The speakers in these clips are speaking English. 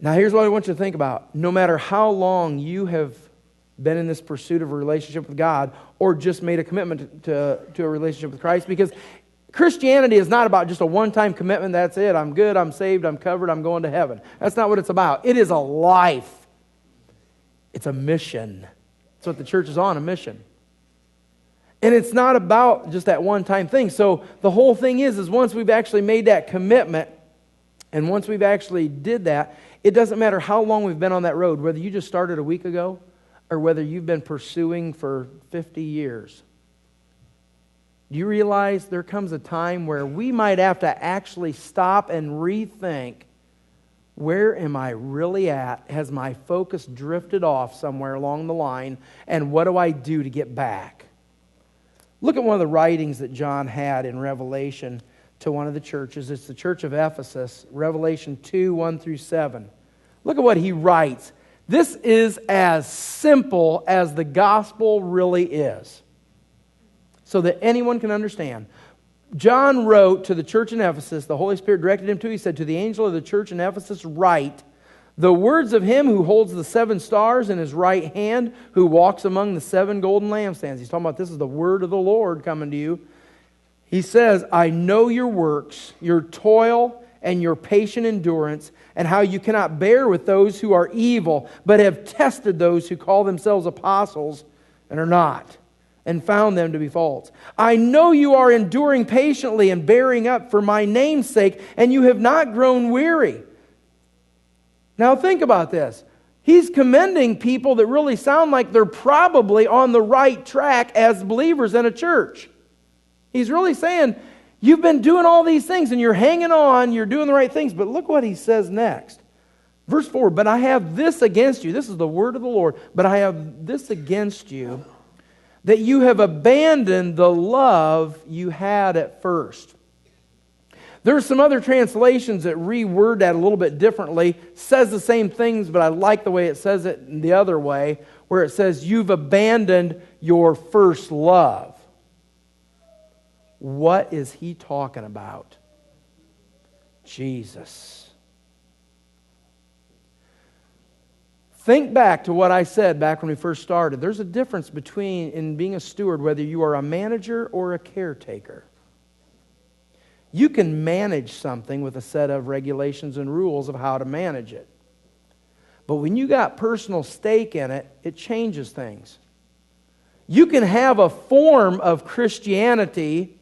Now, here's what I want you to think about. No matter how long you have been in this pursuit of a relationship with God or just made a commitment to a relationship with Christ, because Christianity is not about just a one-time commitment. That's it. I'm good. I'm saved. I'm covered. I'm going to heaven. That's not what it's about. It is a life. It's a mission. That's what the church is on, a mission. And it's not about just that one-time thing. So the whole thing is once we've actually made that commitment, and once we've actually did that, it doesn't matter how long we've been on that road, whether you just started a week ago or whether you've been pursuing for 50 years. Do you realize there comes a time where we might have to actually stop and rethink, where am I really at? Has my focus drifted off somewhere along the line? And what do I do to get back? Look at one of the writings that John had in Revelation to one of the churches. It's the church of Ephesus, Revelation 2, 1 through 7. Look at what he writes. This is as simple as the gospel really is, so that anyone can understand. John wrote to the church in Ephesus, the Holy Spirit directed him to, he said, to the angel of the church in Ephesus, write, the words of him who holds the 7 stars in his right hand, who walks among the 7 golden lampstands. He's talking about this is the word of the Lord coming to you. He says, I know your works, your toil, and your patient endurance, and how you cannot bear with those who are evil, but have tested those who call themselves apostles and are not, and found them to be false. I know you are enduring patiently and bearing up for my name's sake, and you have not grown weary. Now think about this. He's commending people that really sound like they're probably on the right track as believers in a church. He's really saying, you've been doing all these things and you're hanging on, you're doing the right things. But look what he says next. Verse 4, but I have this against you. This is the word of the Lord. But I have this against you, that you have abandoned the love you had at first. There are some other translations that reword that a little bit differently. Says the same things, but I like the way it says it the other way, where it says, you've abandoned your first love. What is he talking about? Jesus. Think back to what I said back when we first started. There's a difference between in being a steward, whether you are a manager or a caretaker. You can manage something with a set of regulations and rules of how to manage it. But when you got personal stake in it, it changes things. You can have a form of Christianity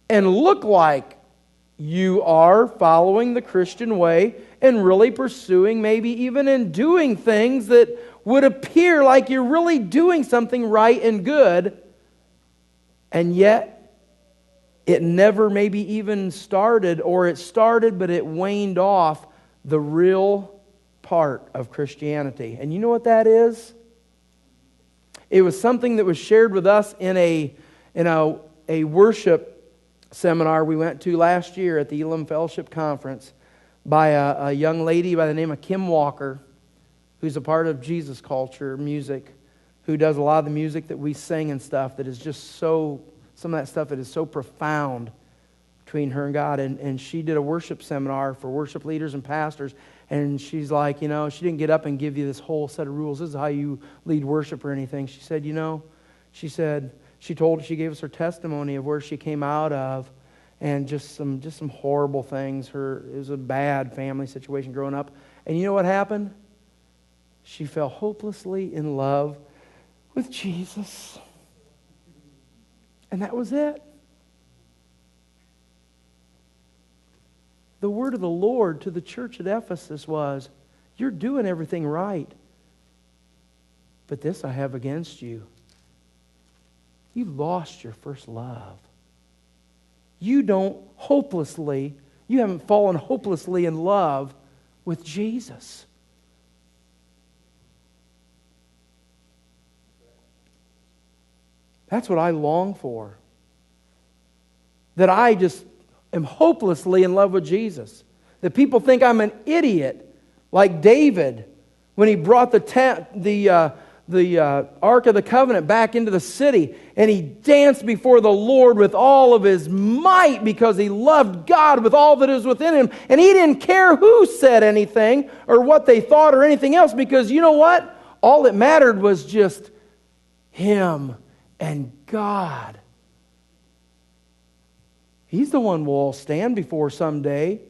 and look like you are following the Christian way and really pursuing, maybe even in doing things that would appear like you're really doing something right and good, and yet it never maybe even started, or it started but it waned off the real part of Christianity. And you know what that is? It was something that was shared with us in a worship seminar we went to last year at the Elam Fellowship Conference by a young lady by the name of Kim Walker, who's a part of Jesus Culture Music, who does a lot of the music that we sing and stuff that is just so, some of that stuff that is so profound between her and God. And she did a worship seminar for worship leaders and pastors, and she's like, she didn't get up and give you this whole set of rules. This is how you lead worship or anything. She said, she gave us her testimony of where she came out of, and just some horrible things. It was a bad family situation growing up. And you know what happened? She fell hopelessly in love with Jesus. And that was it. The word of the Lord to the church at Ephesus was, you're doing everything right, but this I have against you. You lost your first love. You haven't fallen hopelessly in love with Jesus. That's what I long for. That I just am hopelessly in love with Jesus. That people think I'm an idiot, like David, when he brought the the Ark of the Covenant back into the city, and he danced before the Lord with all of his might because he loved God with all that is within him. And he didn't care who said anything or what they thought or anything else, because you know what? All that mattered was just him and God. He's the one we'll all stand before someday.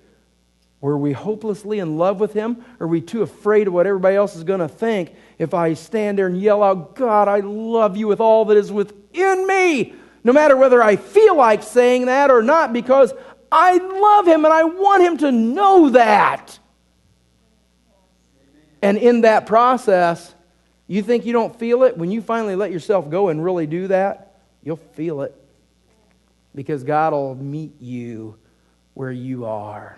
Were we hopelessly in love with him? Or are we too afraid of what everybody else is going to think if I stand there and yell out, God, I love you with all that is within me? No matter whether I feel like saying that or not, because I love him and I want him to know that. And in that process, you think you don't feel it? When you finally let yourself go and really do that, you'll feel it. Because God will meet you where you are.